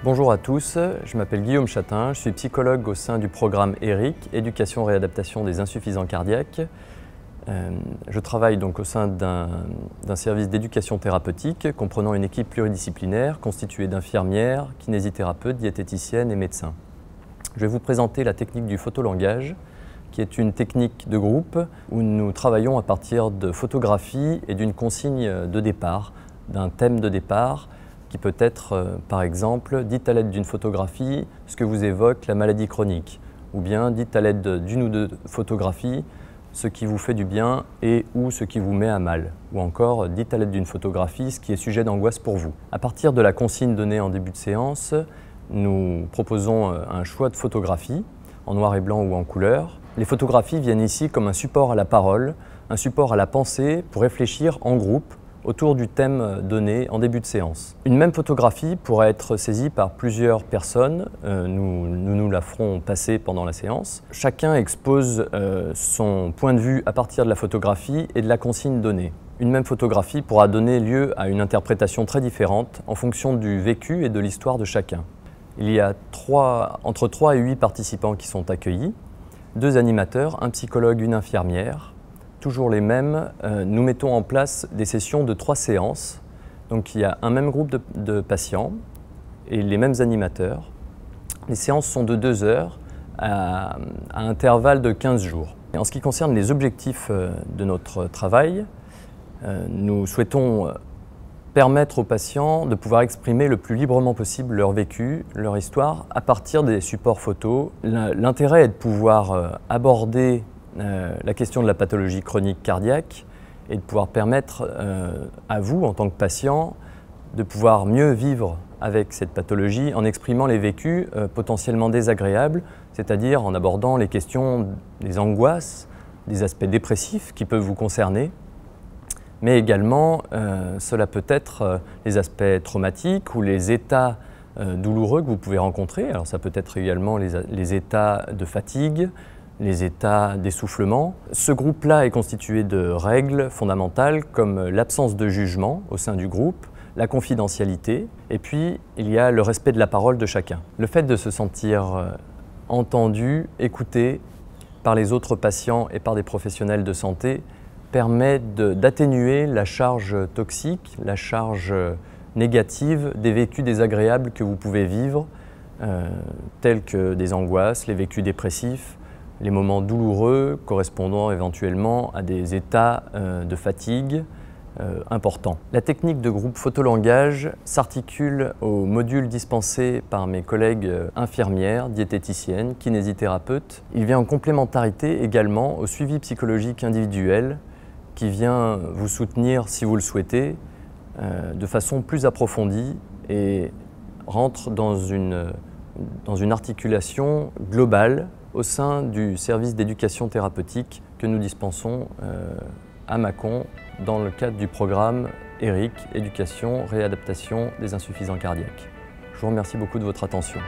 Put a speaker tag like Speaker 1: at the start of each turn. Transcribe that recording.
Speaker 1: Bonjour à tous, je m'appelle Guillaume Chatin, je suis psychologue au sein du programme ERIC, Éducation Réadaptation des insuffisants cardiaques. Je travaille donc au sein d'un service d'éducation thérapeutique comprenant une équipe pluridisciplinaire constituée d'infirmières, kinésithérapeutes, diététiciennes et médecins. Je vais vous présenter la technique du photolangage, qui est une technique de groupe où nous travaillons à partir de photographies et d'une consigne de départ, d'un thème de départ, qui peut être, par exemple, dites à l'aide d'une photographie ce que vous évoque la maladie chronique, ou bien dites à l'aide d'une ou deux photographies ce qui vous fait du bien et ou ce qui vous met à mal, ou encore dites à l'aide d'une photographie ce qui est sujet d'angoisse pour vous. À partir de la consigne donnée en début de séance, nous proposons un choix de photographies en noir et blanc ou en couleur. Les photographies viennent ici comme un support à la parole, un support à la pensée pour réfléchir en groupe autour du thème donné en début de séance. Une même photographie pourra être saisie par plusieurs personnes. Nous la ferons passer pendant la séance. Chacun expose son point de vue à partir de la photographie et de la consigne donnée. Une même photographie pourra donner lieu à une interprétation très différente en fonction du vécu et de l'histoire de chacun. Il y a entre 3 et 8 participants qui sont accueillis, 2 animateurs, un psychologue, une infirmière. Toujours les mêmes, nous mettons en place des sessions de 3 séances. Donc il y a un même groupe de patients et les mêmes animateurs. Les séances sont de 2 heures à intervalle de 15 jours. Et en ce qui concerne les objectifs de notre travail, nous souhaitons permettre aux patients de pouvoir exprimer le plus librement possible leur vécu, leur histoire, à partir des supports photos. L'intérêt est de pouvoir aborder la question de la pathologie chronique cardiaque et de pouvoir permettre à vous, en tant que patient, de pouvoir mieux vivre avec cette pathologie en exprimant les vécus potentiellement désagréables, c'est-à-dire en abordant les questions des angoisses, des aspects dépressifs qui peuvent vous concerner, mais également cela peut être les aspects traumatiques ou les états douloureux que vous pouvez rencontrer. Alors ça peut être également les états de fatigue, les états d'essoufflement. Ce groupe-là est constitué de règles fondamentales comme l'absence de jugement au sein du groupe, la confidentialité, et puis il y a le respect de la parole de chacun. Le fait de se sentir entendu, écouté par les autres patients et par des professionnels de santé permet d'atténuer la charge toxique, la charge négative des vécus désagréables que vous pouvez vivre, tels que des angoisses, les vécus dépressifs, les moments douloureux correspondant éventuellement à des états de fatigue importants. La technique de groupe photolangage s'articule aux modules dispensés par mes collègues infirmières, diététiciennes, kinésithérapeutes. Il vient en complémentarité également au suivi psychologique individuel qui vient vous soutenir, si vous le souhaitez, de façon plus approfondie et rentre dans une articulation globale au sein du service d'éducation thérapeutique que nous dispensons à Mâcon dans le cadre du programme ERIC, Éducation Réadaptation des insuffisants cardiaques. Je vous remercie beaucoup de votre attention.